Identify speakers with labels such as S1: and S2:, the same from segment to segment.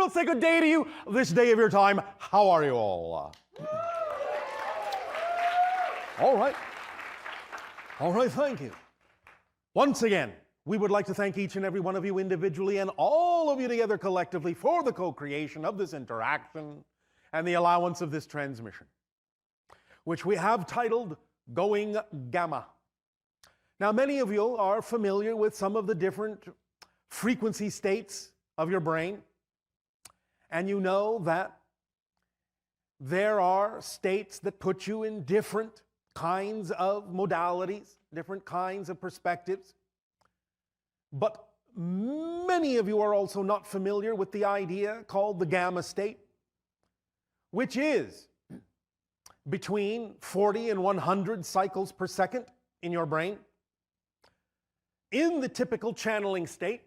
S1: world say good day to you this day of your time. How are you all? All right. All right, thank you. Once again, we would like to thank each and every one of you individually and all of you together collectively for the co-creation of this interaction and the allowance of this transmission, which we have titled Going Gamma. Now, many of you are familiar with some of the different frequency states of your brain, and you know that there are states that put you in different kinds of modalities, different kinds of perspectives. But many of you are also not familiar with the idea called the gamma state, which is between 40 and 100 cycles per second in your brain. In the typical channeling state,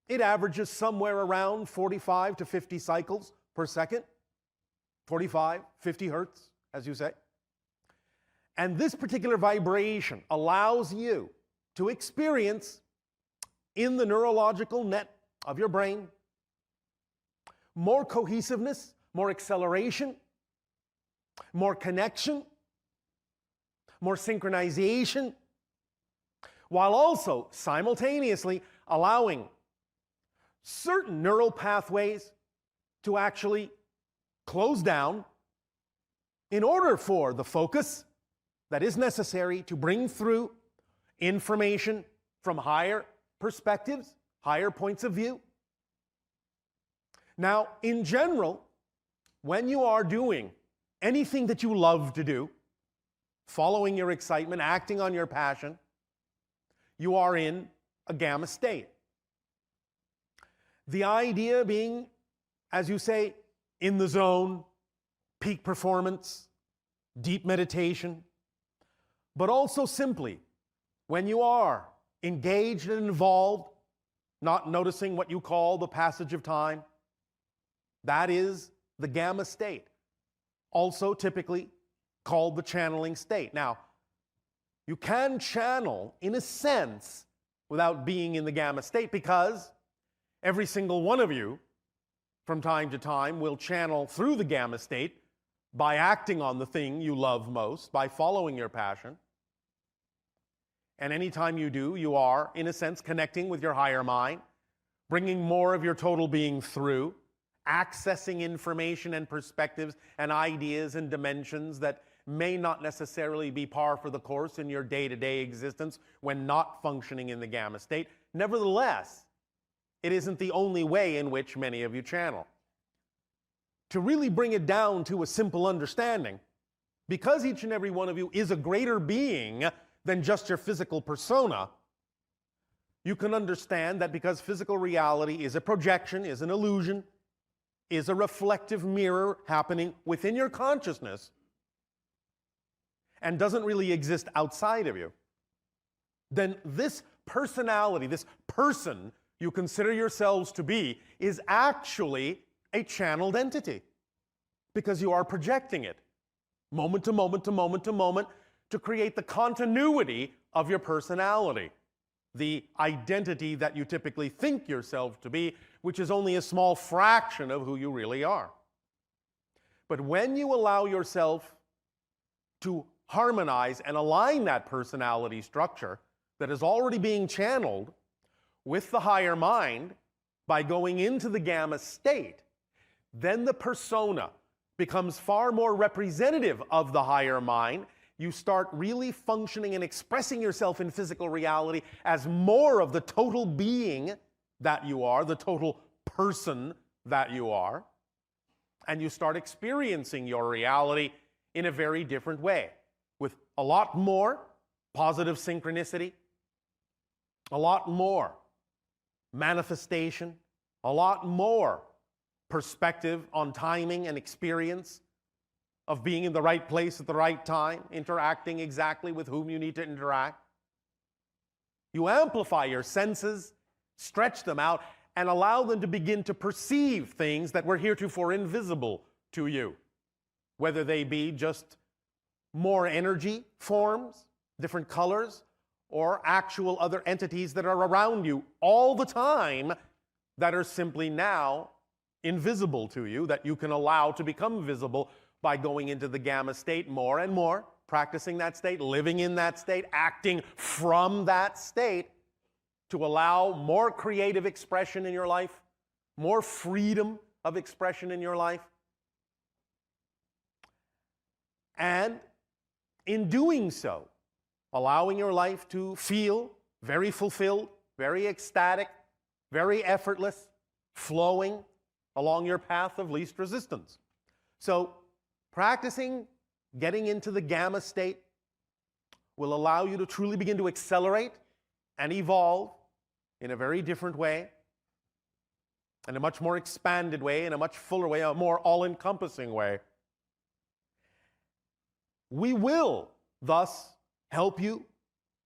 S1: it averages somewhere around 45 to 50 cycles per second, 45, 50 hertz, as you say. And this particular vibration allows you to experience in the neurological net of your brain more cohesiveness, more acceleration, more connection, more synchronization, while also simultaneously allowing certain neural pathways to actually close down in order for the focus that is necessary to bring through information from higher perspectives, higher points of view. Now, in general, when you are doing anything that you love to do, following your excitement, acting on your passion, you are in a gamma state. The idea being, as you say, in the zone, peak performance, deep meditation, but also simply when you are engaged and involved, not noticing what you call the passage of time. That is the gamma state, also typically called the channeling state. Now, you can channel, in a sense, without being in the gamma state, because every single one of you, from time to time, will channel through the gamma state by acting on the thing you love most, by following your passion. And anytime you do, you are, in a sense, connecting with your higher mind, bringing more of your total being through, accessing information and perspectives and ideas and dimensions that may not necessarily be par for the course in your day-to-day existence when not functioning in the gamma state. Nevertheless, it isn't the only way in which many of you channel. To really bring it down to a simple understanding, because each and every one of you is a greater being than just your physical persona, you can understand that because physical reality is a projection, is an illusion, is a reflective mirror happening within your consciousness and doesn't really exist outside of you, then this personality, this person you consider yourselves to be, is actually a channeled entity, because you are projecting it moment to moment to moment to moment to create the continuity of your personality, the identity that you typically think yourself to be, which is only a small fraction of who you really are. But when you allow yourself to harmonize and align that personality structure that is already being channeled with the higher mind by going into the gamma state, then the persona becomes far more representative of the higher mind. You start really functioning and expressing yourself in physical reality as more of the total being that you are, the total person that you are, and you start experiencing your reality in a very different way, with a lot more positive synchronicity, a lot more manifestation, a lot more perspective on timing and experience of being in the right place at the right time, interacting exactly with whom you need to interact. You amplify your senses, stretch them out, and allow them to begin to perceive things that were heretofore invisible to you, whether they be just more energy forms, different colors, or actual other entities that are around you all the time that are simply now invisible to you that you can allow to become visible by going into the gamma state more and more, practicing that state, living in that state, acting from that state to allow more creative expression in your life, more freedom of expression in your life. And in doing so, allowing your life to feel very fulfilled, very ecstatic, very effortless, flowing along your path of least resistance. So practicing getting into the gamma state will allow you to truly begin to accelerate and evolve in a very different way, in a much more expanded way, in a much fuller way, a more all-encompassing way. We will thus help you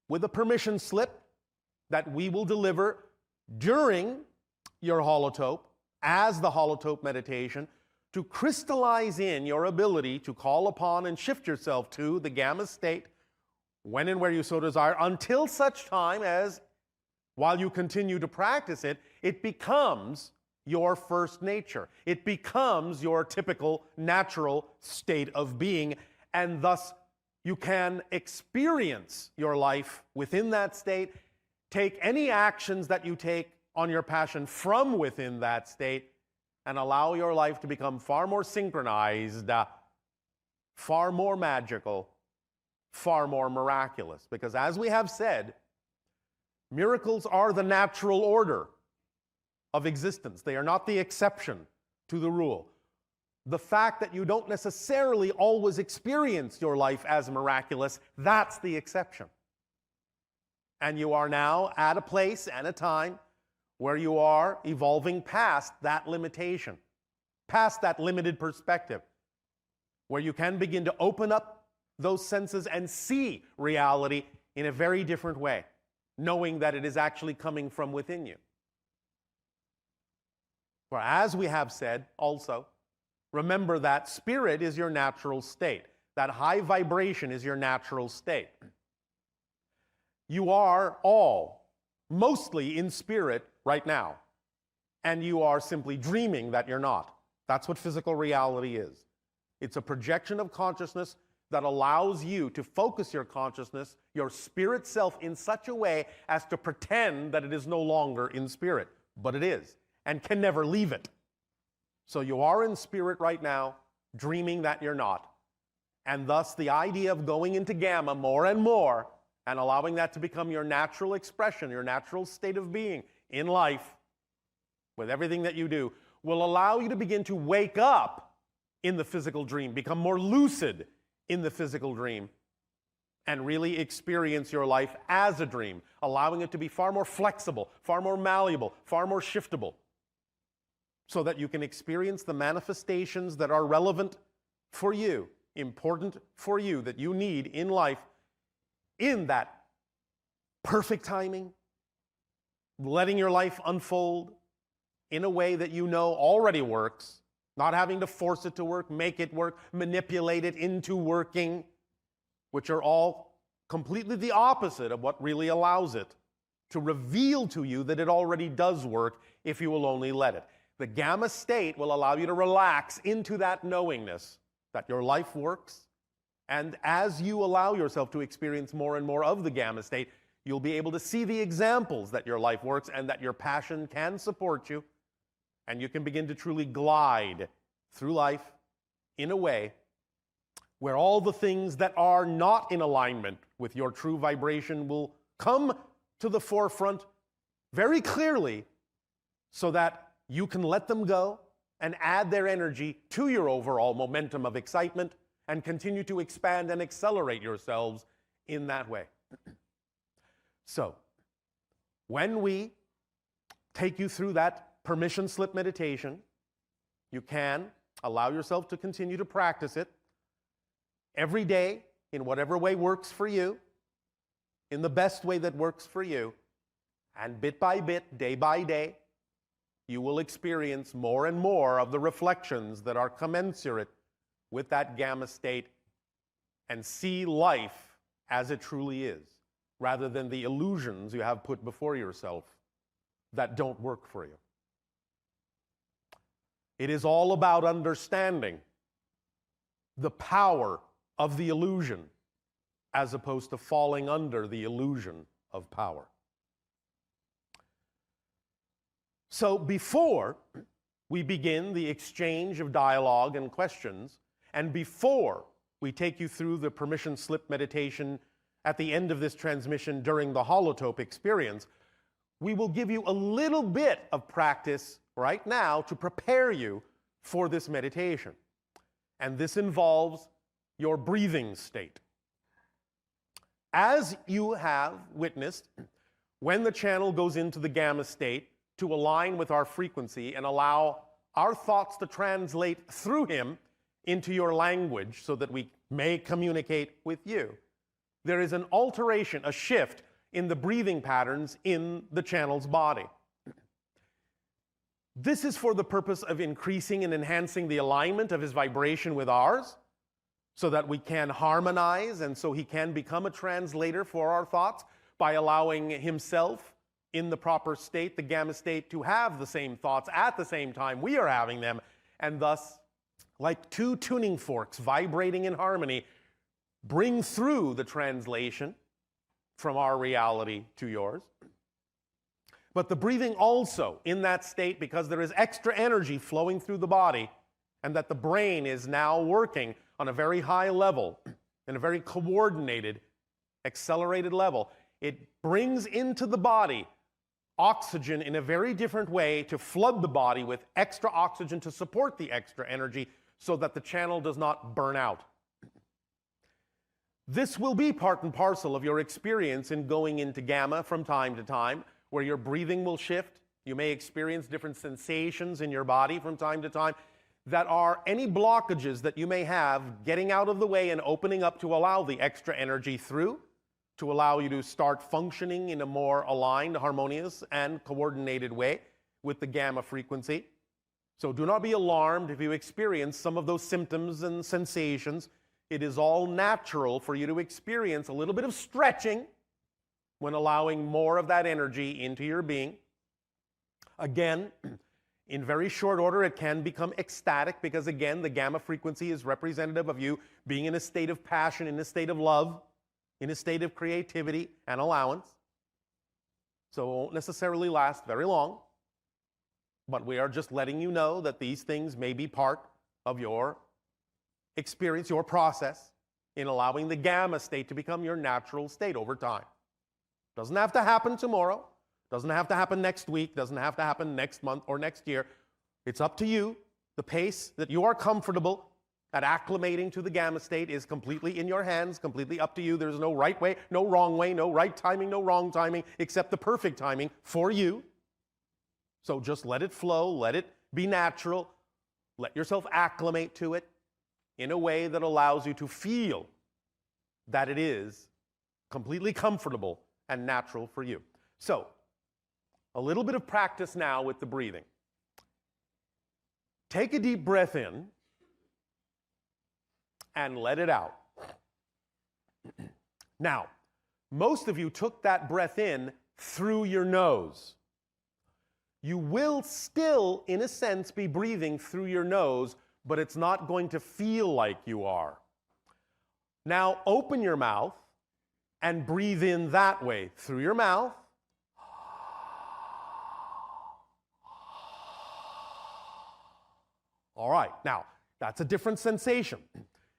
S1: with a permission slip that we will deliver during your holotope, as the holotope meditation, to crystallize in your ability to call upon and shift yourself to the gamma state when and where you so desire, until such time as, while you continue to practice it, it becomes your first nature. It becomes your typical natural state of being, and thus you can experience your life within that state, take any actions that you take on your passion from within that state, and allow your life to become far more synchronized, far more magical, far more miraculous. Because as we have said, miracles are the natural order of existence. They are not the exception to the rule. The fact that you don't necessarily always experience your life as miraculous, that's the exception. And you are now at a place and a time where you are evolving past that limitation, past that limited perspective, where you can begin to open up those senses and see reality in a very different way, knowing that it is actually coming from within you. For as we have said also, remember that spirit is your natural state. That high vibration is your natural state. You are all mostly in spirit right now, and you are simply dreaming that you're not. That's what physical reality is. It's a projection of consciousness that allows you to focus your consciousness, your spirit self, in such a way as to pretend that it is no longer in spirit, but it is, and can never leave it. So you are in spirit right now, dreaming that you're not. And thus the idea of going into gamma more and more and allowing that to become your natural expression, your natural state of being in life, with everything that you do, will allow you to begin to wake up in the physical dream, become more lucid in the physical dream, and really experience your life as a dream, allowing it to be far more flexible, far more malleable, far more shiftable, so that you can experience the manifestations that are relevant for you, important for you, that you need in life, in that perfect timing, letting your life unfold in a way that you know already works, not having to force it to work, make it work, manipulate it into working, which are all completely the opposite of what really allows it to reveal to you that it already does work if you will only let it. The gamma state will allow you to relax into that knowingness that your life works, and as you allow yourself to experience more and more of the gamma state, you'll be able to see the examples that your life works and that your passion can support you, and you can begin to truly glide through life in a way where all the things that are not in alignment with your true vibration will come to the forefront very clearly, so that you can let them go and add their energy to your overall momentum of excitement and continue to expand and accelerate yourselves in that way. So, when we take you through that permission slip meditation, you can allow yourself to continue to practice it every day in whatever way works for you, in the best way that works for you, and bit by bit, day by day, you will experience more and more of the reflections that are commensurate with that gamma state and see life as it truly is, rather than the illusions you have put before yourself that don't work for you. It is all about understanding the power of the illusion as opposed to falling under the illusion of power. So before we begin the exchange of dialogue and questions, and before we take you through the permission slip meditation at the end of this transmission during the holotope experience, we will give you a little bit of practice right now to prepare you for this meditation. And this involves your breathing state. As you have witnessed, when the channel goes into the gamma state to align with our frequency and allow our thoughts to translate through him into your language so that we may communicate with you, there is an alteration, a shift in the breathing patterns in the channel's body. This is for the purpose of increasing and enhancing the alignment of his vibration with ours, so that we can harmonize and so he can become a translator for our thoughts by allowing himself in the proper state, the gamma state, to have the same thoughts at the same time we are having them, and thus, like two tuning forks vibrating in harmony, bring through the translation from our reality to yours. But the breathing also in that state, because there is extra energy flowing through the body, and that the brain is now working on a very high level, in a very coordinated, accelerated level, it brings into the body oxygen in a very different way to flood the body with extra oxygen to support the extra energy so that the channel does not burn out. This will be part and parcel of your experience in going into gamma from time to time, where your breathing will shift. You may experience different sensations in your body from time to time that are any blockages that you may have getting out of the way and opening up to allow the extra energy through, to allow you to start functioning in a more aligned, harmonious, and coordinated way with the gamma frequency. So do not be alarmed if you experience some of those symptoms and sensations. It is all natural for you to experience a little bit of stretching when allowing more of that energy into your being. Again, in very short order, it can become ecstatic because, again, the gamma frequency is representative of you being in a state of passion, in a state of love, in a state of creativity and allowance. So it won't necessarily last very long, but we are just letting you know that these things may be part of your experience, your process in allowing the gamma state to become your natural state over time. Doesn't have to happen tomorrow. Doesn't have to happen next week, doesn't have to happen next month or next year. It's up to you. The pace that you are comfortable at acclimating to the gamma state is completely in your hands, completely up to you. There's no right way, no wrong way, no right timing, no wrong timing, except the perfect timing for you. So just let it flow, let it be natural, let yourself acclimate to it in a way that allows you to feel that it is completely comfortable and natural for you. So, a little bit of practice now with the breathing. Take a deep breath in and let it out. Now, most of you took that breath in through your nose. You will still, in a sense, be breathing through your nose, but it's not going to feel like you are. Now, open your mouth and breathe in that way, through your mouth. All right, now, that's a different sensation.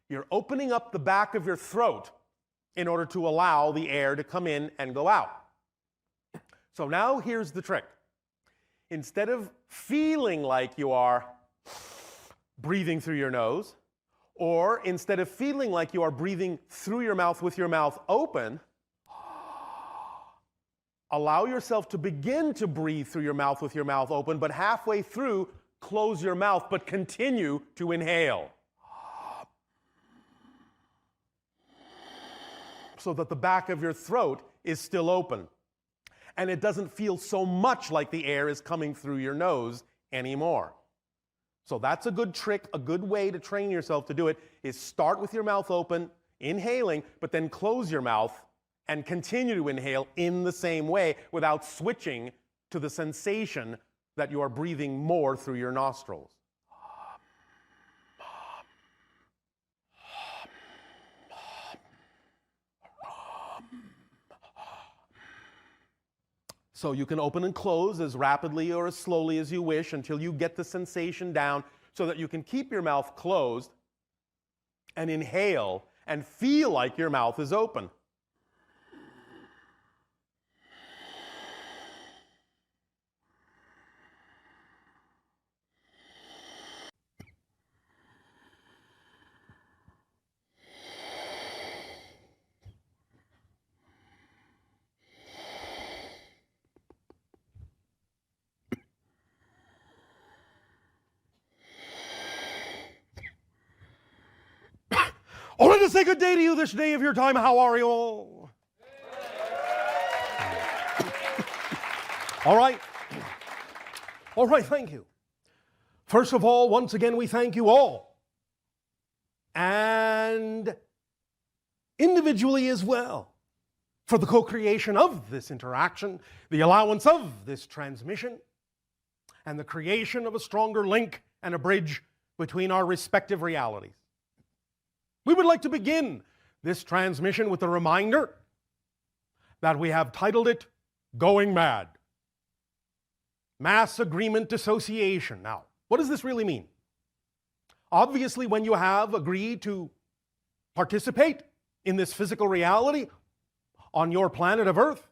S1: You're opening up the back of your throat in order to allow the air to come in and go out. So now here's the trick. Instead of feeling like you are breathing through your nose, or instead of feeling like you are breathing through your mouth with your mouth open, allow yourself to begin to breathe through your mouth with your mouth open, but halfway through, close your mouth, but continue to inhale. So that the back of your throat is still open. And it doesn't feel so much like the air is coming through your nose anymore. So that's a good trick, a good way to train yourself to do it, is start with your mouth open, inhaling, but then close your mouth and continue to inhale in the same way without switching to the sensation that you are breathing more through your nostrils. So you can open and close as rapidly or as slowly as you wish until you get the sensation down so that you can keep your mouth closed and inhale and feel like your mouth is open. I want to say good day to you this day of your time. How are you all? All right. All right, thank you. First of all, once again, we thank you all. And individually as well, for the co-creation of this interaction, the allowance of this transmission, and the creation of a stronger link and a bridge between our respective realities. We would like to begin this transmission with a reminder that we have titled it Going Mad. Mass agreement dissociation. Now, what does this really mean? Obviously, when you have agreed to participate in this physical reality on your planet of Earth,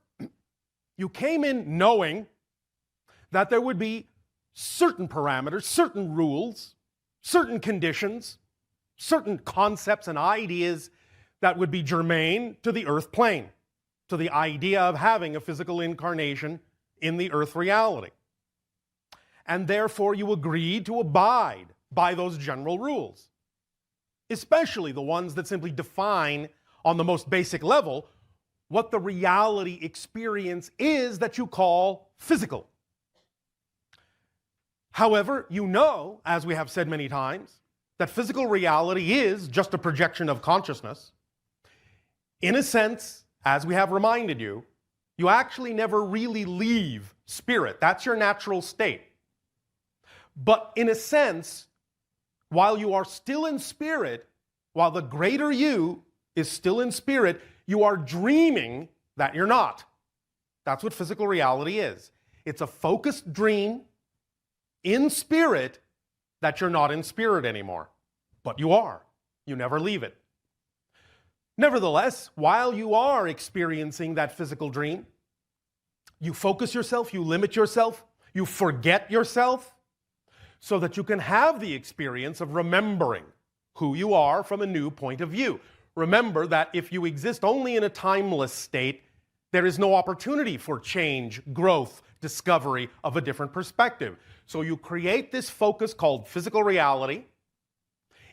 S1: you came in knowing that there would be certain parameters, certain rules, certain conditions, certain concepts and ideas that would be germane to the Earth plane, to the idea of having a physical incarnation in the Earth reality. And therefore you agreed to abide by those general rules, especially the ones that simply define on the most basic level what the reality experience is that you call physical. However, you know, as we have said many times, that physical reality is just a projection of consciousness. In a sense, as we have reminded you, you actually never really leave spirit. That's your natural state. But in a sense, while you are still in spirit, while the greater you is still in spirit, you are dreaming that you're not. That's what physical reality is. It's a focused dream in spirit that you're not in spirit anymore. But you are. You never leave it. Nevertheless, while you are experiencing that physical dream, you focus yourself, you limit yourself, you forget yourself, so that you can have the experience of remembering who you are from a new point of view. Remember that if you exist only in a timeless state, there is no opportunity for change, growth, discovery of a different perspective. So you create this focus called physical reality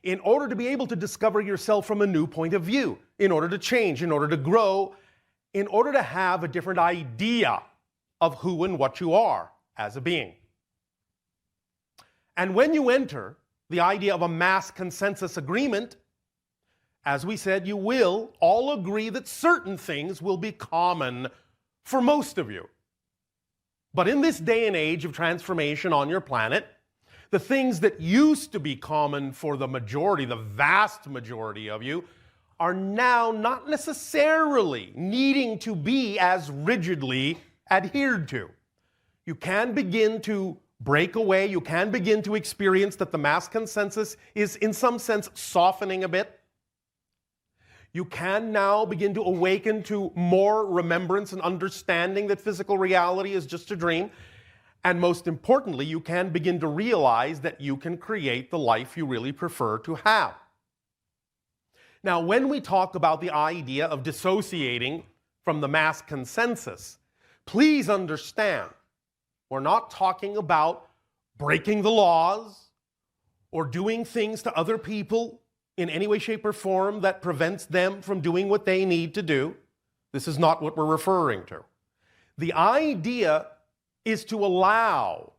S1: in order to be able to discover yourself from a new point of view, in order to change, in order to grow, in order to have a different idea of who and what you are as a being. And when you enter the idea of a mass consensus agreement, as we said, you will all agree that certain things will be common for most of you. But in this day and age of transformation on your planet, the things that used to be common for the majority, the vast majority of you, are now not necessarily needing to be as rigidly adhered to. You can begin to break away, you can begin to experience that the mass consensus is in some sense softening a bit. You can now begin to awaken to more remembrance and understanding that physical reality is just a dream. And most importantly, you can begin to realize that you can create the life you really prefer to have. Now, when we talk about the idea of dissociating from the mass consensus, please understand, we're not talking about breaking the laws or doing things to other people in any way, shape, or form that prevents them from doing what they need to do. This is not what we're referring to. The idea is to allow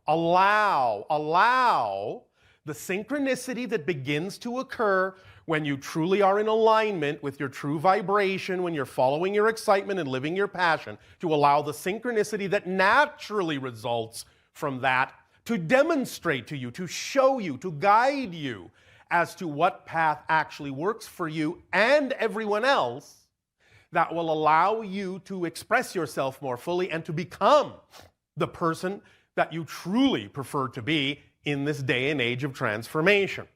S1: the synchronicity that begins to occur when you truly are in alignment with your true vibration, when you're following your excitement and living your passion, to allow the synchronicity that naturally results from that to demonstrate to you, to show you, to guide you as to what path actually works for you and everyone else, that will allow you to express yourself more fully and to become the person that you truly prefer to be in this day and age of transformation.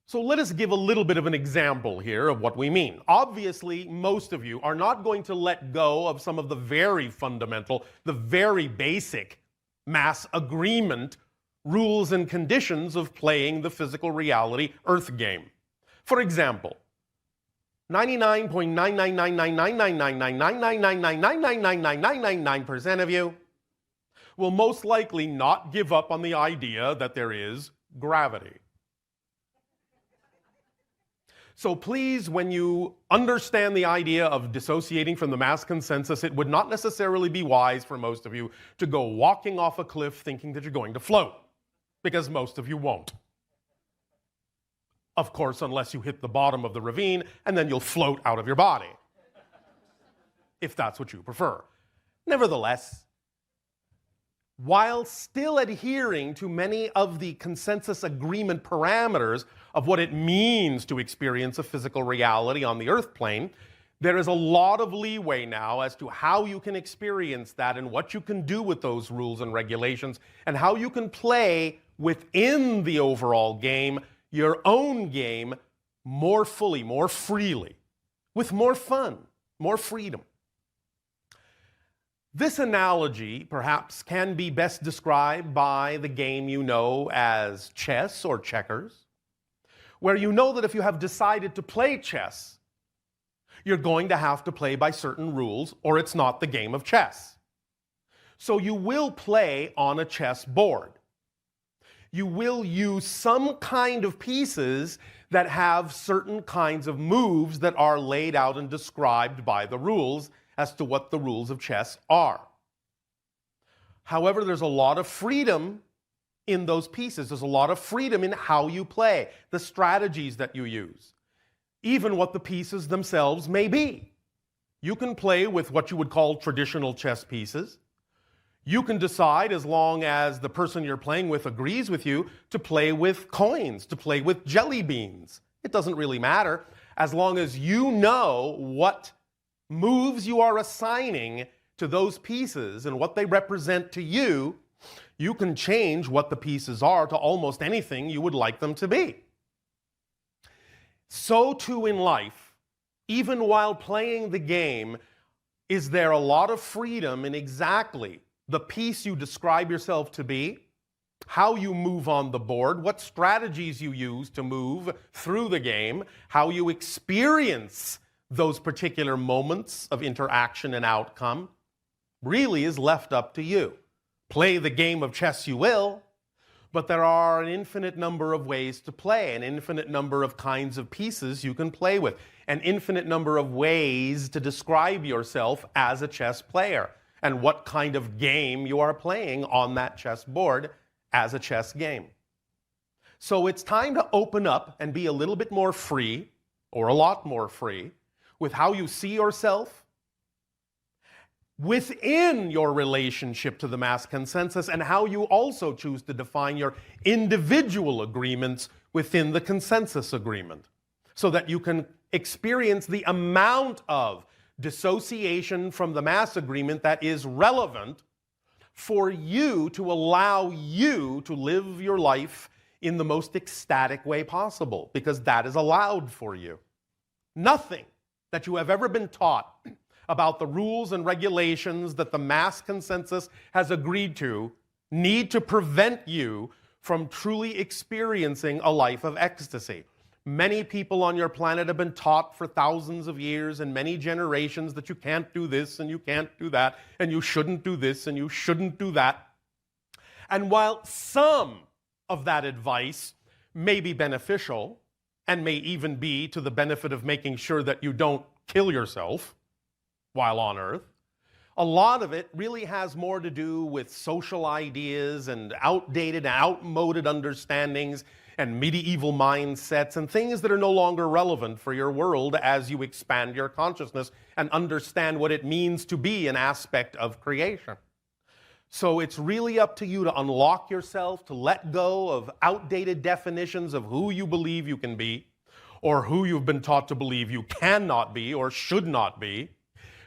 S1: So let us give a little bit of an example here of what we mean. Obviously, most of you are not going to let go of some of the very fundamental, the very basic mass agreement rules and conditions of playing the physical reality Earth game. For example, 99.99999999999999999% of you will most likely not give up on the idea that there is gravity. So please, when you understand the idea of dissociating from the mass consensus, it would not necessarily be wise for most of you to go walking off a cliff thinking that you're going to float, because most of you won't. Of course, unless you hit the bottom of the ravine, and then you'll float out of your body, if that's what you prefer. Nevertheless, while still adhering to many of the consensus agreement parameters of what it means to experience a physical reality on the Earth plane, there is a lot of leeway now as to how you can experience that and what you can do with those rules and regulations and how you can play within the overall game, your own game, more fully, more freely, with more fun, more freedom. This analogy, perhaps, can be best described by the game you know as chess or checkers, where you know that if you have decided to play chess, you're going to have to play by certain rules, or it's not the game of chess. So you will play on a chess board. You will use some kind of pieces that have certain kinds of moves that are laid out and described by the rules as to what the rules of chess are. However, there's a lot of freedom in those pieces. There's a lot of freedom in how you play, the strategies that you use, even what the pieces themselves may be. You can play with what you would call traditional chess pieces. You can decide, as long as the person you're playing with agrees with you, to play with coins, to play with jelly beans. It doesn't really matter, as long as you know what moves you are assigning to those pieces and what they represent to you. You can change what the pieces are to almost anything you would like them to be. So too in life, even while playing the game, is there a lot of freedom in exactly the piece you describe yourself to be, how you move on the board, what strategies you use to move through the game, how you experience those particular moments of interaction and outcome, really is left up to you. Play the game of chess you will, but there are an infinite number of ways to play, an infinite number of kinds of pieces you can play with, an infinite number of ways to describe yourself as a chess player, and what kind of game you are playing on that chess board as a chess game. So it's time to open up and be a little bit more free, or a lot more free, with how you see yourself within your relationship to the mass consensus, and how you also choose to define your individual agreements within the consensus agreement, so that you can experience the amount of dissociation from the mass agreement that is relevant for you to allow you to live your life in the most ecstatic way possible, because that is allowed for you. Nothing that you have ever been taught about the rules and regulations that the mass consensus has agreed to need to prevent you from truly experiencing a life of ecstasy. Many people on your planet have been taught for thousands of years and many generations that you can't do this and you can't do that and you shouldn't do this and you shouldn't do that. And while some of that advice may be beneficial and may even be to the benefit of making sure that you don't kill yourself while on Earth, a lot of it really has more to do with social ideas and outdated, outmoded understandings and medieval mindsets and things that are no longer relevant for your world as you expand your consciousness and understand what it means to be an aspect of creation. So it's really up to you to unlock yourself, to let go of outdated definitions of who you believe you can be, or who you've been taught to believe you cannot be or should not be.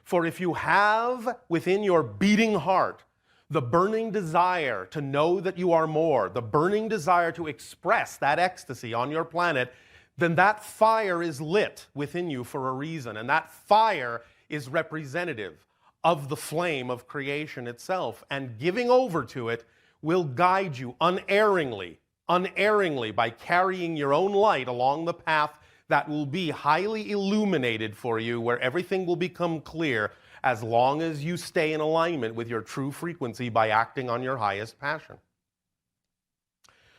S1: For if you have within your beating heart the burning desire to know that you are more, the burning desire to express that ecstasy on your planet, then that fire is lit within you for a reason. And that fire is representative of the flame of creation itself. And giving over to it will guide you unerringly by carrying your own light along the path that will be highly illuminated for you, where everything will become clear, as long as you stay in alignment with your true frequency by acting on your highest passion.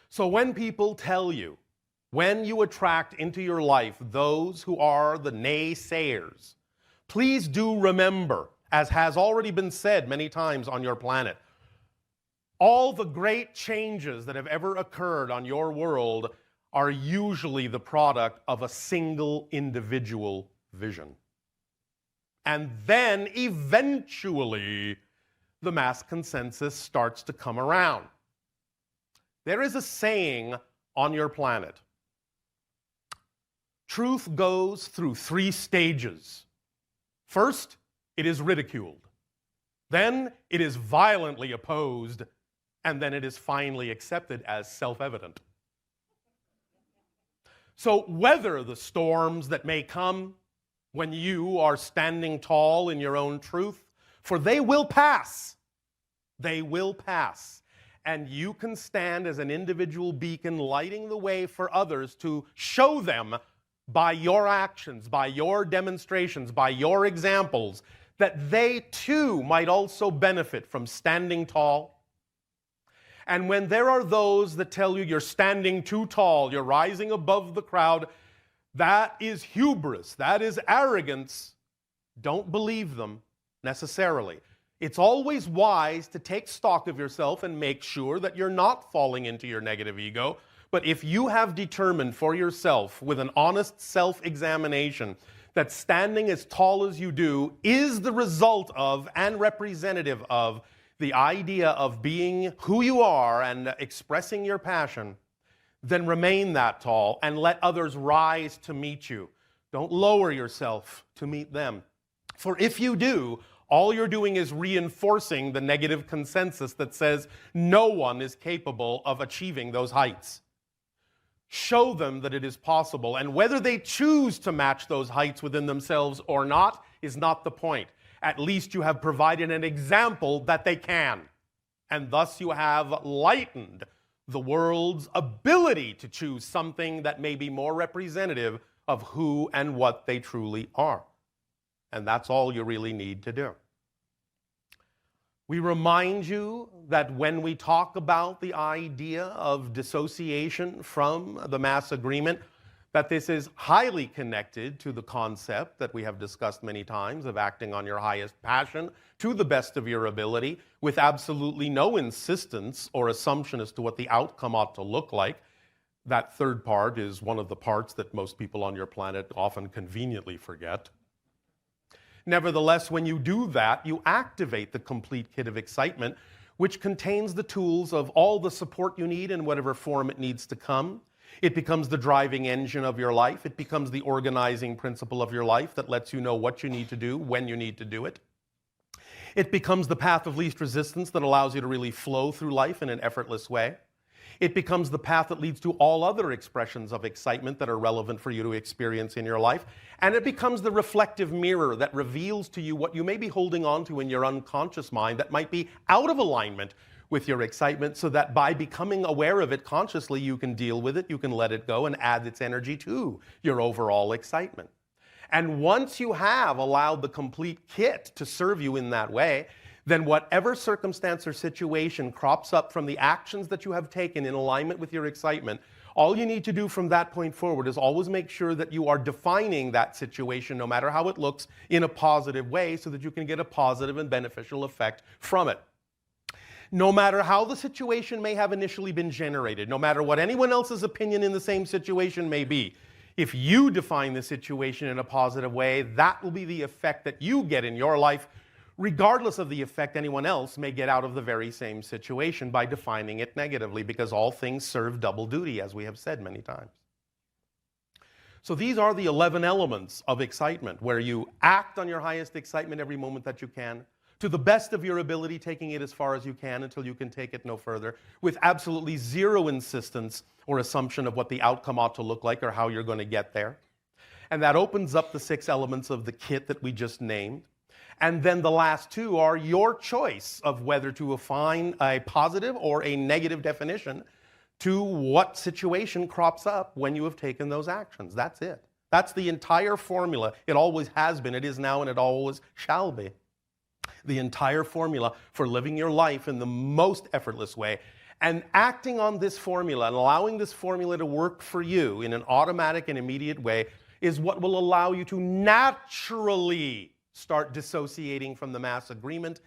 S1: So when people tell you, when you attract into your life those who are the naysayers, please do remember, as has already been said many times on your planet, all the great changes that have ever occurred on your world are usually the product of a single individual vision. And then eventually the mass consensus starts to come around. There is a saying on your planet: truth goes through 3 stages. First, it is ridiculed. Then it is violently opposed. And then it is finally accepted as self-evident. So weather the storms that may come when you are standing tall in your own truth, for they will pass. They will pass. And you can stand as an individual beacon, lighting the way for others to show them by your actions, by your demonstrations, by your examples, that they too might also benefit from standing tall. And when there are those that tell you you're standing too tall, you're rising above the crowd, that is hubris, that is arrogance. Don't believe them necessarily. It's always wise to take stock of yourself and make sure that you're not falling into your negative ego. But if you have determined for yourself with an honest self-examination that standing as tall as you do is the result of and representative of the idea of being who you are and expressing your passion, then remain that tall and let others rise to meet you. Don't lower yourself to meet them. For if you do, all you're doing is reinforcing the negative consensus that says no one is capable of achieving those heights. Show them that it is possible, and whether they choose to match those heights within themselves or not is not the point. At least you have provided an example that they can, and thus you have lightened the world's ability to choose something that may be more representative of who and what they truly are. And that's all you really need to do. We remind you that when we talk about the idea of dissociation from the mass agreement, that this is highly connected to the concept that we have discussed many times of acting on your highest passion to the best of your ability, with absolutely no insistence or assumption as to what the outcome ought to look like. That third part is one of the parts that most people on your planet often conveniently forget. Nevertheless, when you do that, you activate the complete kit of excitement, which contains the tools of all the support you need in whatever form it needs to come. It becomes the driving engine of your life. It becomes the organizing principle of your life that lets you know what you need to do, when you need to do it. It becomes the path of least resistance that allows you to really flow through life in an effortless way. It becomes the path that leads to all other expressions of excitement that are relevant for you to experience in your life. And it becomes the reflective mirror that reveals to you what you may be holding on to in your unconscious mind that might be out of alignment with your excitement, so that by becoming aware of it consciously, you can deal with it, you can let it go, and add its energy to your overall excitement. And once you have allowed the complete kit to serve you in that way, then whatever circumstance or situation crops up from the actions that you have taken in alignment with your excitement, all you need to do from that point forward is always make sure that you are defining that situation, no matter how it looks, in a positive way, so that you can get a positive and beneficial effect from it. No matter how the situation may have initially been generated, no matter what anyone else's opinion in the same situation may be, if you define the situation in a positive way, that will be the effect that you get in your life, regardless of the effect anyone else may get out of the very same situation by defining it negatively, because all things serve double duty, as we have said many times.
S2: So these are the 11 elements of excitement, where you act on your highest excitement every moment that you can, to the best of your ability, taking it as far as you can until you can take it no further, with absolutely zero insistence or assumption of what the outcome ought to look like or how you're going to get there. And that opens up the 6 elements of the kit that we just named. And then the last 2 are your choice of whether to assign a positive or a negative definition to what situation crops up when you have taken those actions. That's it. That's the entire formula. It always has been, it is now, and it always shall be. The entire formula for living your life in the most effortless way. And acting on this formula and allowing this formula to work for you in an automatic and immediate way is what will allow you to naturally start dissociating from the mass agreement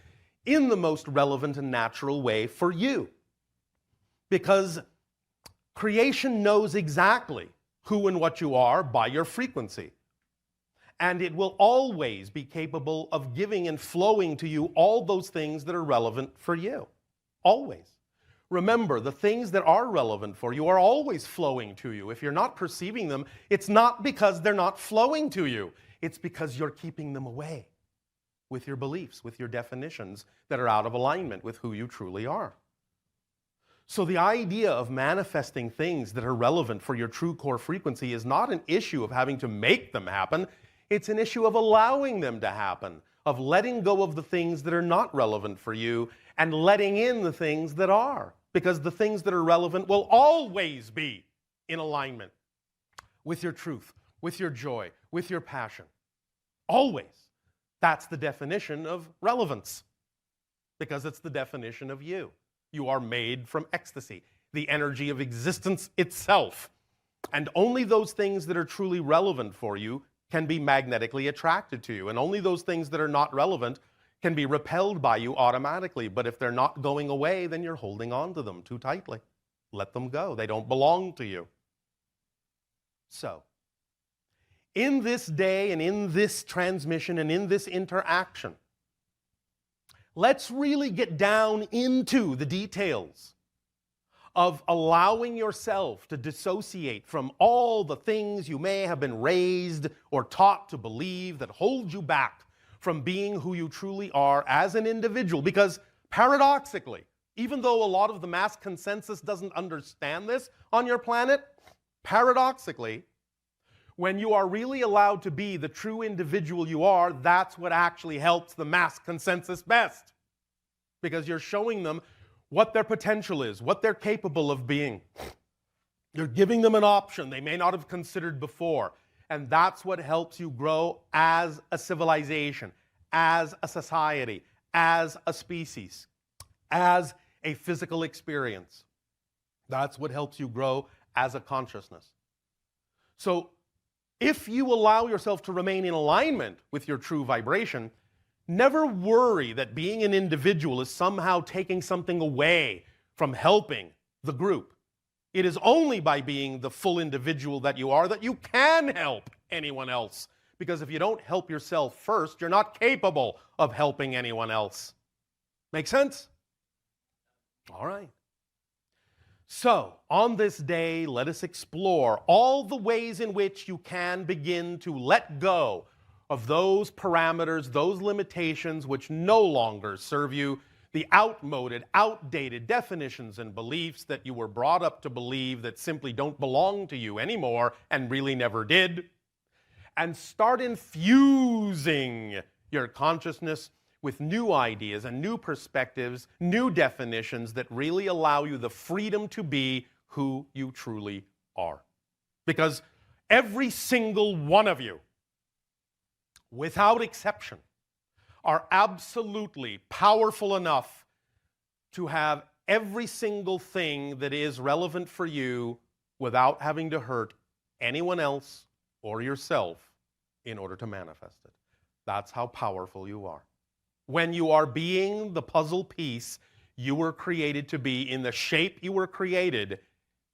S2: in the most relevant and natural way for you. Because creation knows exactly who and what you are by your frequency. And it will always be capable of giving and flowing to you all those things that are relevant for you. Always. Remember, the things that are relevant for you are always flowing to you. If you're not perceiving them, it's not because they're not flowing to you. It's because you're keeping them away with your beliefs, with your definitions that are out of alignment with who you truly are. So the idea of manifesting things that are relevant for your true core frequency is not an issue of having to make them happen. It's an issue of allowing them to happen, of letting go of the things that are not relevant for you and letting in the things that are. Because the things that are relevant will always be in alignment with your truth, with your joy, with your passion. Always. That's the definition of relevance. Because it's the definition of you. You are made from ecstasy, the energy of existence itself. And only those things that are truly relevant for you can be magnetically attracted to you. And only those things that are not relevant can be repelled by you automatically. But if they're not going away, then you're holding on to them too tightly. Let them go. They don't belong to you. So, in this day and in this transmission and in this interaction, let's really get down into the details of allowing yourself to dissociate from all the things you may have been raised or taught to believe that hold you back from being who you truly are as an individual. Because paradoxically, even though a lot of the mass consensus doesn't understand this on your planet, paradoxically, when you are really allowed to be the true individual you are, that's what actually helps the mass consensus best. Because you're showing them what their potential is, what they're capable of being. You're giving them an option they may not have considered before. And that's what helps you grow as a civilization, as a society, as a species, as a physical experience. That's what helps you grow as a consciousness. So, if you allow yourself to remain in alignment with your true vibration, never worry that being an individual is somehow taking something away from helping the group. It is only by being the full individual that you are that you can help anyone else. Because if you don't help yourself first, you're not capable of helping anyone else. Make sense? All right. So, on this day, let us explore all the ways in which you can begin to let go of those parameters, those limitations which no longer serve you, the outmoded, outdated definitions and beliefs that you were brought up to believe that simply don't belong to you anymore and really never did. And start infusing your consciousness with new ideas and new perspectives, new definitions that really allow you the freedom to be who you truly are. Because every single one of you, without exception, are absolutely powerful enough to have every single thing that is relevant for you without having to hurt anyone else or yourself in order to manifest it. That's how powerful you are. When you are being the puzzle piece you were created to be in the shape you were created,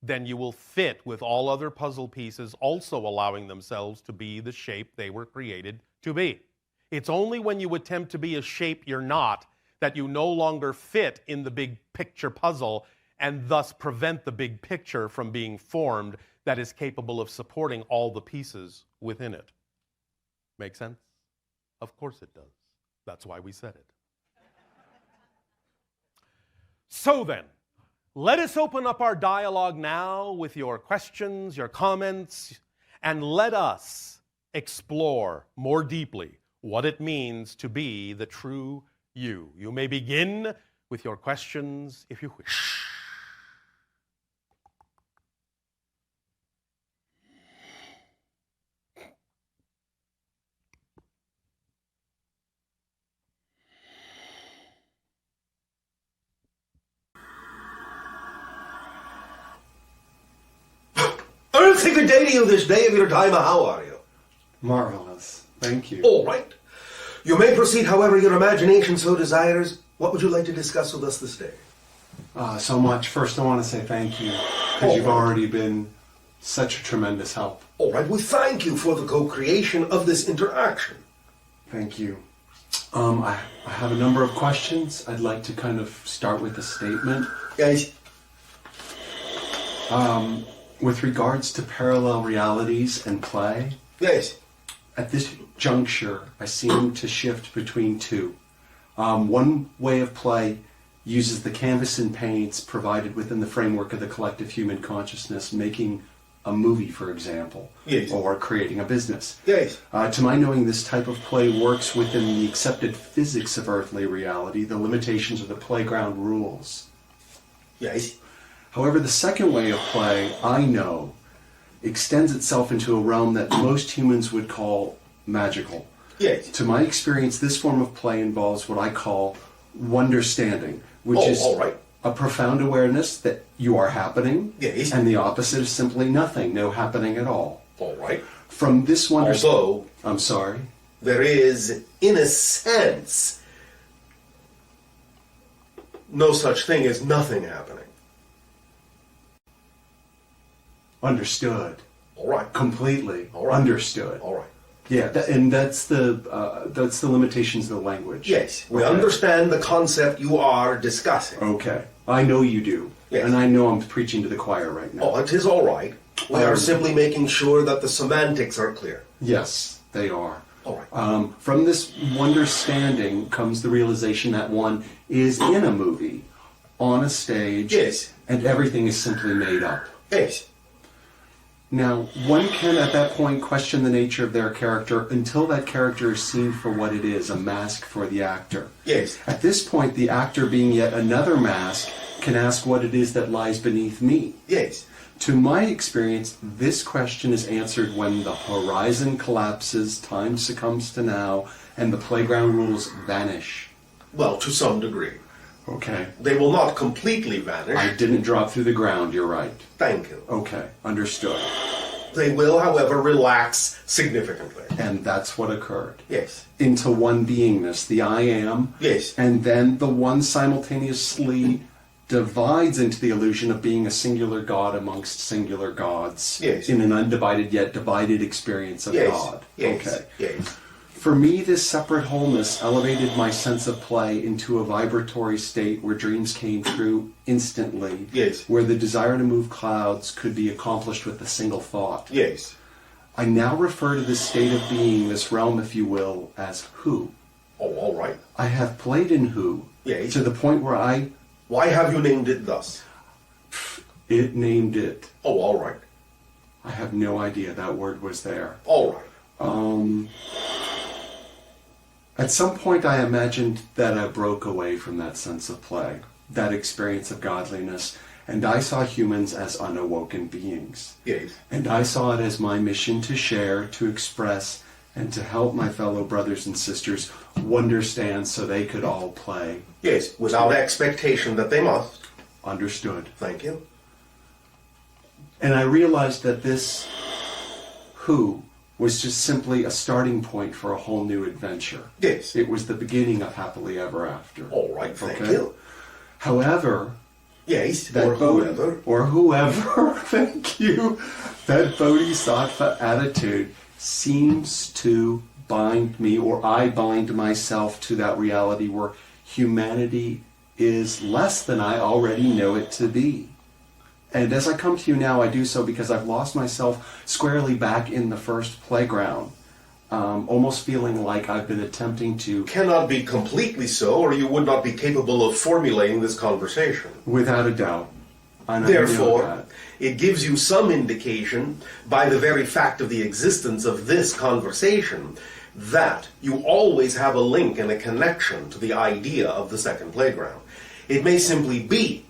S2: then you will fit with all other puzzle pieces also allowing themselves to be the shape they were created to be. It's only when you attempt to be a shape you're not that you no longer fit in the big picture puzzle and thus prevent the big picture from being formed that is capable of supporting all the pieces within it. Make sense? Of course it does. That's why we said it. So then, let us open up our dialogue now with your questions, your comments, and let us explore more deeply what it means to be the true you. You may begin with your questions if you wish.
S3: I don't think a day to you this day of your time. How are you?
S4: Marvelous. Thank you.
S3: All right. You may proceed however your imagination so desires. What would you like to discuss with us this day?
S4: So much. First, I want to say thank you, because you've already been such a tremendous help.
S3: All right. We thank you for the co-creation of this interaction.
S4: Thank you. I have a number of questions. I'd like to kind of start with a statement.
S3: Guys.
S4: With regards to parallel realities and play,
S3: Yes.
S4: at this juncture, I seem to shift between two. One way of play uses the canvas and paints provided within the framework of the collective human consciousness, making a movie, for example,
S3: Yes.
S4: or creating a business.
S3: Yes.
S4: To my knowing, this type of play works within the accepted physics of earthly reality, the limitations of the playground rules.
S3: Yes.
S4: However, the second way of play, I know, extends itself into a realm that most humans would call magical.
S3: Yes.
S4: To my experience, this form of play involves what I call wonderstanding, which is
S3: all right.
S4: a profound awareness that you are happening,
S3: Yes.
S4: and the opposite is simply nothing, no happening at all.
S3: All right.
S4: From this wonderstanding...
S3: Although,
S4: I'm sorry?
S3: there is, in a sense, no such thing as nothing happening.
S4: Understood.
S3: All right.
S4: Completely.
S3: All right.
S4: Understood.
S3: All right.
S4: Yeah, and that's the limitations of the language.
S3: Yes. We
S4: Okay.
S3: understand the concept you are discussing.
S4: Okay. I know you do.
S3: Yes.
S4: And I know I'm preaching to the choir right now.
S3: Oh, it is all right. We are simply making sure that the semantics are clear.
S4: Yes, they are.
S3: All right.
S4: From this wonderstanding comes the realization that one is in a movie, on a stage,
S3: Yes.
S4: and everything is simply made up.
S3: Yes.
S4: Now, one can at that point question the nature of their character until that character is seen for what it is, a mask for the actor.
S3: Yes.
S4: At this point, the actor, being yet another mask, can ask what it is that lies beneath me.
S3: Yes.
S4: To my experience, this question is answered when the horizon collapses, time succumbs to now, and the playground rules vanish.
S3: Well, to some degree.
S4: Okay.
S3: They will not completely vanish.
S4: I didn't drop through the ground, you're right.
S3: Thank you.
S4: Okay, understood.
S3: They will, however, relax significantly.
S4: And that's what occurred.
S3: Yes.
S4: Into one beingness, the I am.
S3: Yes.
S4: And then the one simultaneously divides into the illusion of being a singular God amongst singular gods.
S3: Yes.
S4: In an undivided yet divided experience of
S3: Yes.
S4: God.
S3: Yes.
S4: Okay.
S3: Yes.
S4: For me, this separate wholeness elevated my sense of play into a vibratory state where dreams came true instantly.
S3: Yes.
S4: Where the desire to move clouds could be accomplished with a single thought.
S3: Yes.
S4: I now refer to this state of being, this realm, if you will, as Who.
S3: Oh, all right.
S4: I have played in Who.
S3: Yes.
S4: To the point where
S3: Why have you named it thus?
S4: it named it.
S3: Oh, all right.
S4: I have no idea that word was there.
S3: All right.
S4: At some point I imagined that I broke away from that sense of play, that experience of godliness, and I saw humans as unawoken beings.
S3: Yes.
S4: And I saw it as my mission to share, to express, and to help my fellow brothers and sisters understand so they could all play.
S3: Yes, without expectation that they must.
S4: Understood.
S3: Thank you.
S4: And I realized that this Who was just simply a starting point for a whole new adventure.
S3: Yes.
S4: It was the beginning of Happily Ever After.
S3: All right, thank
S4: Okay.
S3: you.
S4: However,
S3: Yes,
S4: that
S3: or whoever.
S4: whoever, thank you, that bodhisattva attitude seems to bind me, or I bind myself to that reality where humanity is less than I already know it to be. And as I come to you now, I do so because I've lost myself squarely back in the first playground, almost feeling like I've been attempting to...
S3: Cannot be completely so, or you would not be capable of formulating this conversation.
S4: Without a doubt. And I know
S3: Therefore,
S4: that.
S3: it gives you some indication, by the very fact of the existence of this conversation, that you always have a link and a connection to the idea of the second playground. It may simply be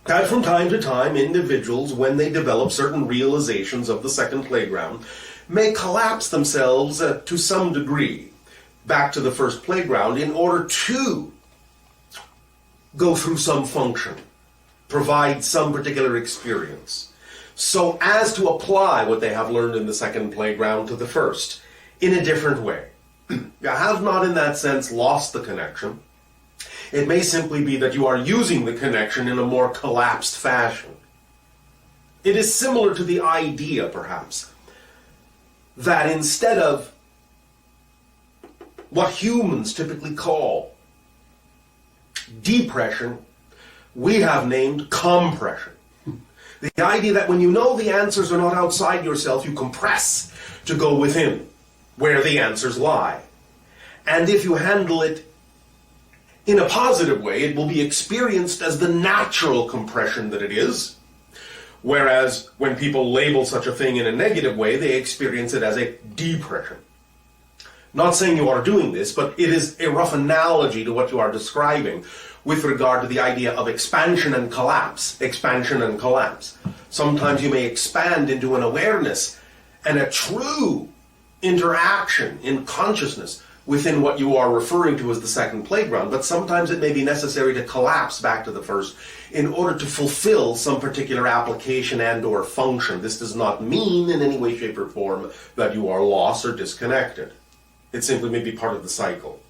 S3: that from time to time, individuals, when they develop certain realizations of the second playground, may collapse themselves to some degree back to the first playground in order to go through some function, provide some particular experience, so as to apply what they have learned in the second playground to the first in a different way. You have not in that sense lost the connection. It may simply be that you are using the connection in a more collapsed fashion. It is similar to the idea, perhaps, that instead of what humans typically call depression, we have named compression. The idea that when you know the answers are not outside yourself, you compress to go within, where the answers lie. And if you handle it in a positive way, it will be experienced as the natural compression that it is. Whereas when people label such a thing in a negative way, they experience it as a depression. Not saying you are doing this, but it is a rough analogy to what you are describing with regard to the idea of expansion and collapse. Expansion and collapse. Sometimes you may expand into an awareness and a true interaction in consciousness within what you are referring to as the second playground, but sometimes it may be necessary to collapse back to the first in order to fulfill some particular application and or function. This does not mean in any way, shape, or form that you are lost or disconnected. It simply may be part of the cycle.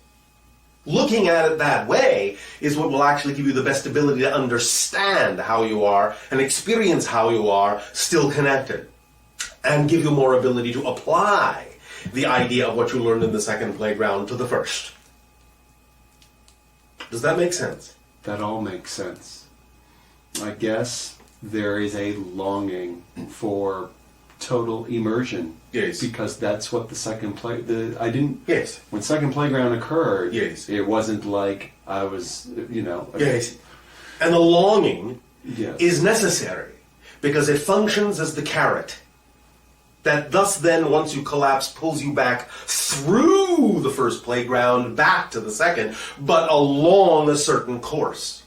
S3: Looking at it that way is what will actually give you the best ability to understand how you are and experience how you are still connected, and give you more ability to apply the idea of what you learned in the second playground to the first. Does that make sense?
S4: That all makes sense. I guess there is a longing for total immersion.
S3: Yes.
S4: Because that's what the second play...
S3: Yes.
S4: When second playground occurred,
S3: Yes.
S4: it wasn't like I was,
S3: Yes. And the longing
S4: Yes.
S3: is necessary because it functions as the carrot that thus then, once you collapse, pulls you back through the first playground, back to the second, but along a certain course.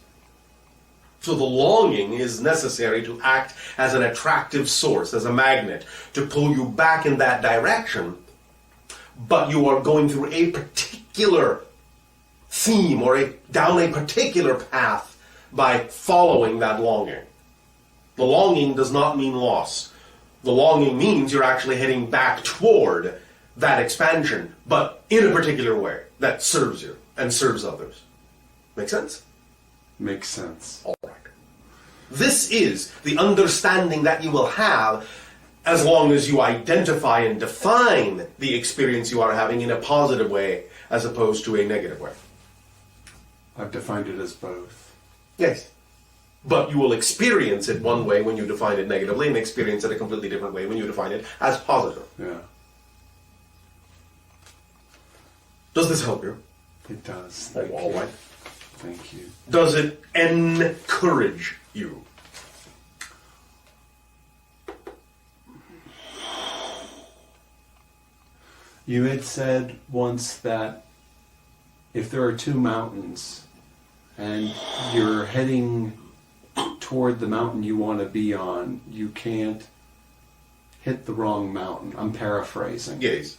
S3: So the longing is necessary to act as an attractive source, as a magnet, to pull you back in that direction, but you are going through a particular theme or down a particular path by following that longing. The longing does not mean loss. The longing means you're actually heading back toward that expansion, but in a particular way that serves you and serves others. Make sense?
S4: Makes sense.
S3: All right. This is the understanding that you will have as long as you identify and define the experience you are having in a positive way as opposed to a negative way.
S4: I've defined it as both.
S3: Yes. But you will experience it one way when you define it negatively and experience it a completely different way when you define it as positive.
S4: Yeah.
S3: Does this help you?
S4: It does.
S3: Oh, all right.
S4: Thank you.
S3: Does it encourage you?
S4: You had said once that if there are two mountains and you're heading toward the mountain you want to be on, you can't hit the wrong mountain. I'm paraphrasing.
S3: Yes.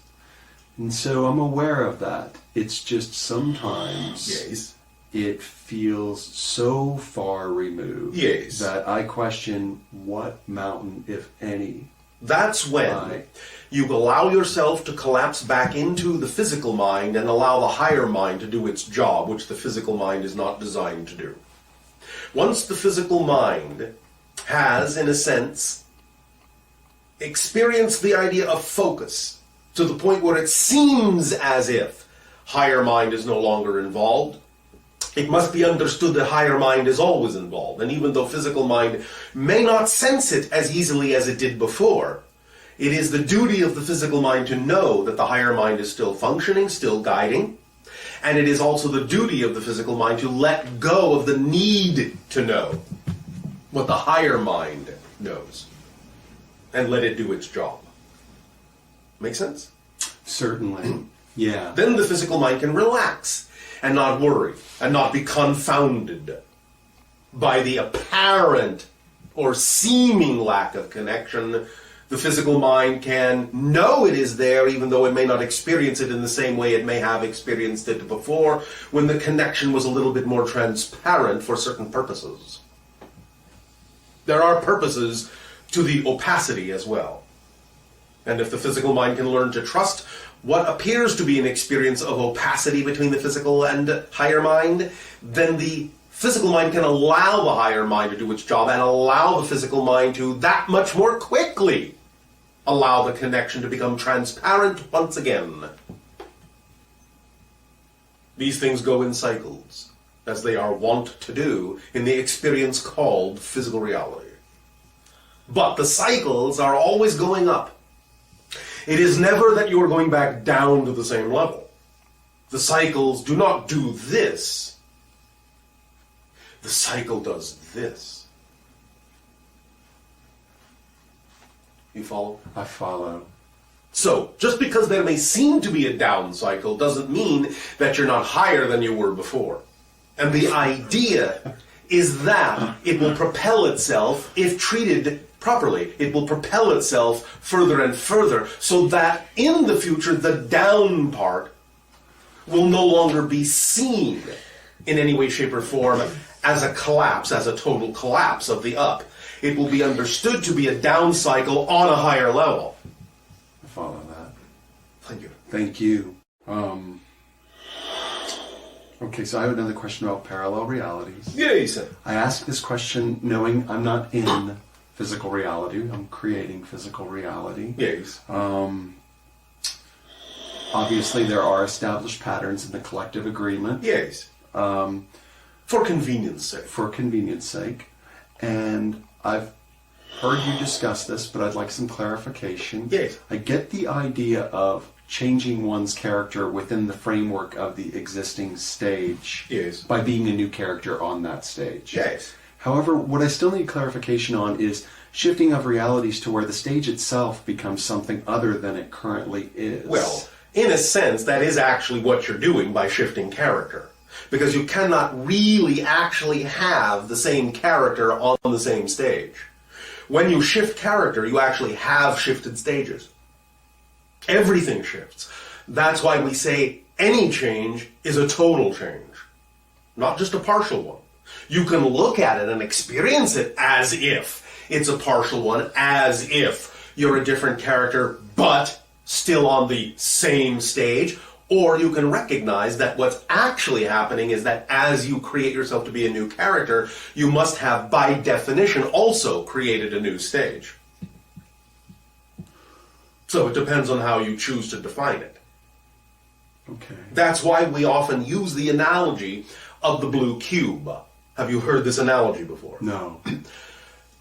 S4: And so I'm aware of that. It's just sometimes
S3: Yes.
S4: it feels so far removed
S3: Yes.
S4: that I question what mountain, if any.
S3: That's when
S4: Right.
S3: you allow yourself to collapse back into the physical mind and allow the higher mind to do its job, which the physical mind is not designed to do. Once the physical mind has, in a sense, experienced the idea of focus to the point where it seems as if higher mind is no longer involved, It must be understood that higher mind is always involved, and even though physical mind may not sense it as easily as it did before, it is the duty of the physical mind to know that the higher mind is still functioning, still guiding, and it is also the duty of the physical mind to let go of the need to know what the higher mind knows, and let it do its job. Make sense?
S4: Certainly. Yeah.
S3: Then the physical mind can relax and not worry and not be confounded by the apparent or seeming lack of connection. The physical mind can know it is there even though it may not experience it in the same way it may have experienced it before, when the connection was a little bit more transparent for certain purposes. There are purposes to the opacity as well. And if the physical mind can learn to trust what appears to be an experience of opacity between the physical and higher mind, then the physical mind can allow the higher mind to do its job and allow the physical mind to that much more quickly allow the connection to become transparent once again. These things go in cycles, as they are wont to do in the experience called physical reality. But the cycles are always going up. It is never that you are going back down to the same level. The cycles do not do this. The cycle does this. You follow?
S4: I follow.
S3: So, just because there may seem to be a down cycle doesn't mean that you're not higher than you were before. And the idea is that it will propel itself, if treated properly, it will propel itself further and further, so that in the future the down part will no longer be seen in any way, shape, or form as a collapse, as a total collapse of the up. It will be understood to be a down cycle on a higher level.
S4: I follow that.
S3: Thank you.
S4: Thank you. Okay, so I have another question about parallel realities.
S3: Yes.
S4: I ask this question knowing I'm not in physical reality. I'm creating physical reality.
S3: Yes.
S4: Obviously, there are established patterns in the collective agreement.
S3: Yes. For convenience sake.
S4: For convenience sake. And I've heard you discuss this, but I'd like some clarification.
S3: Yes.
S4: I get the idea of changing one's character within the framework of the existing stage.
S3: Yes.
S4: By being a new character on that stage.
S3: Yes.
S4: However, what I still need clarification on is shifting of realities to where the stage itself becomes something other than it currently is.
S3: Well, in a sense, that is actually what you're doing by shifting character. Because you cannot really actually have the same character on the same stage. When you shift character, you actually have shifted stages. Everything shifts. That's why we say any change is a total change, not just a partial one. You can look at it and experience it as if it's a partial one, as if you're a different character, but still on the same stage. Or you can recognize that what's actually happening is that as you create yourself to be a new character, you must have, by definition, also created a new stage. So it depends on how you choose to define it.
S4: Okay.
S3: That's why we often use the analogy of the blue cube. Have you heard this analogy before?
S4: No.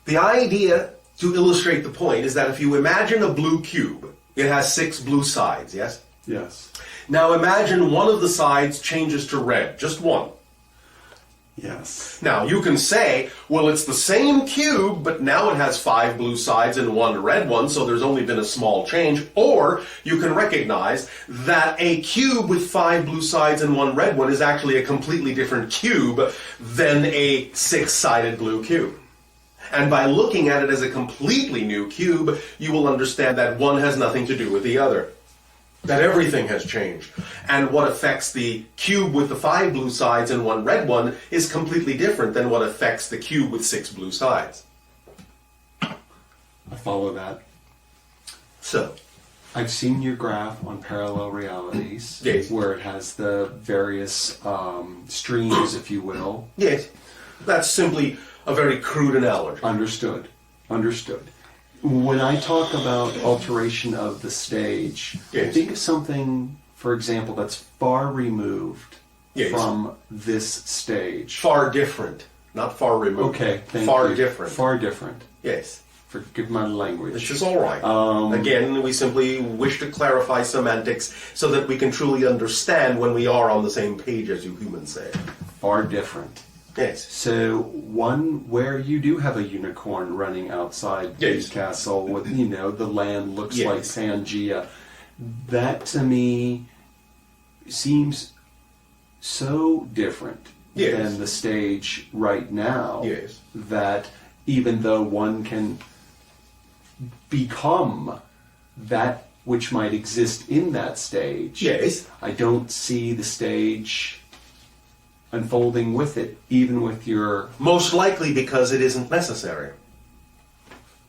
S3: The idea, to illustrate the point, is that if you imagine a blue cube, it has 6 blue sides, yes?
S4: Yes.
S3: Now imagine one of the sides changes to red, just one.
S4: Yes.
S3: Now you can say, well, it's the same cube, but now it has 5 blue sides and 1 red one, so there's only been a small change. Or you can recognize that a cube with 5 blue sides and 1 red one is actually a completely different cube than a 6-sided blue cube. And by looking at it as a completely new cube, you will understand that one has nothing to do with the other. That everything has changed. And what affects the cube with the 5 blue sides and 1 red one is completely different than what affects the cube with 6 blue sides.
S4: I follow that.
S3: So,
S4: I've seen your graph on parallel realities,
S3: yes,
S4: where it has the various streams, if you will.
S3: Yes, that's simply a very crude analogy.
S4: Understood. Understood. When I talk about alteration of the stage,
S3: Yes.
S4: I think of something, for example, that's far removed
S3: Yes.
S4: from this stage?
S3: Far different, not far removed.
S4: Okay, thank
S3: far
S4: you.
S3: different.
S4: Far different.
S3: Yes.
S4: Forgive my language.
S3: Which is all right. Again, we simply wish to clarify semantics so that we can truly understand when we are on the same page, as you humans say.
S4: Far different.
S3: Yes.
S4: So one where you do have a unicorn running outside
S3: Yes.
S4: the castle with, the land looks
S3: Yes.
S4: like Pangea. That to me seems so different
S3: Yes.
S4: than the stage right now.
S3: Yes.
S4: That even though one can become that which might exist in that stage,
S3: Yes.
S4: I don't see the stage unfolding with it, even with your...
S3: Most likely because it isn't necessary.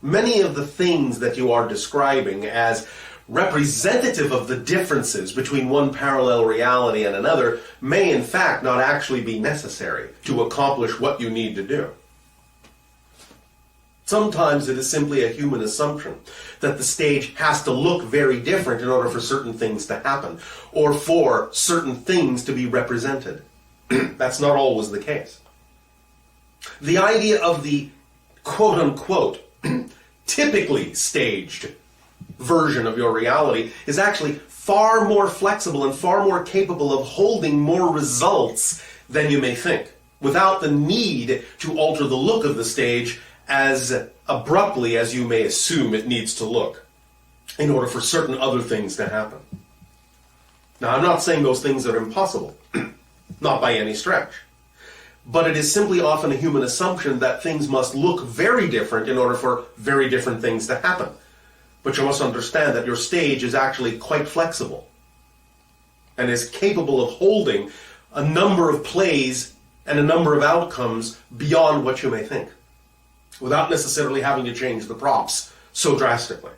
S3: Many of the things that you are describing as representative of the differences between one parallel reality and another may in fact not actually be necessary to accomplish what you need to do. Sometimes it is simply a human assumption that the stage has to look very different in order for certain things to happen, or for certain things to be represented. That's not always the case. The idea of the quote-unquote typically staged version of your reality is actually far more flexible and far more capable of holding more results than you may think, without the need to alter the look of the stage as abruptly as you may assume it needs to look in order for certain other things to happen. Now, I'm not saying those things are impossible, not by any stretch, but it is simply often a human assumption that things must look very different in order for very different things to happen. But you must understand that your stage is actually quite flexible and is capable of holding a number of plays and a number of outcomes beyond what you may think, without necessarily having to change the props so drastically.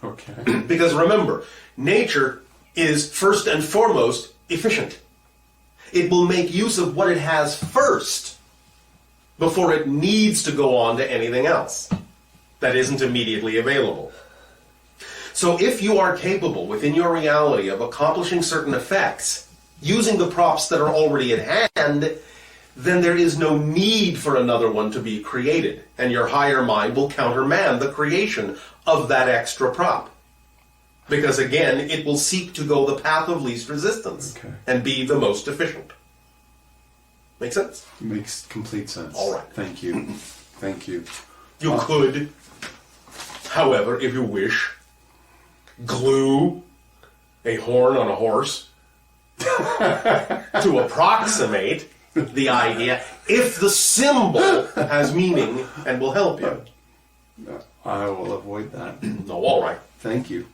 S4: Okay.
S3: Because remember, nature is first and foremost efficient. It will make use of what it has first before it needs to go on to anything else that isn't immediately available. So if you are capable within your reality of accomplishing certain effects using the props that are already at hand, then there is no need for another one to be created, and your higher mind will countermand the creation of that extra prop. Because again, it will seek to go the path of least resistance and be the most efficient. Make sense?
S4: Makes complete sense.
S3: All right.
S4: Thank you. Thank you.
S3: You could, however, if you wish, glue a horn on a horse to approximate the idea if the symbol has meaning and will help you.
S4: I will avoid that.
S3: No, all right.
S4: Thank you.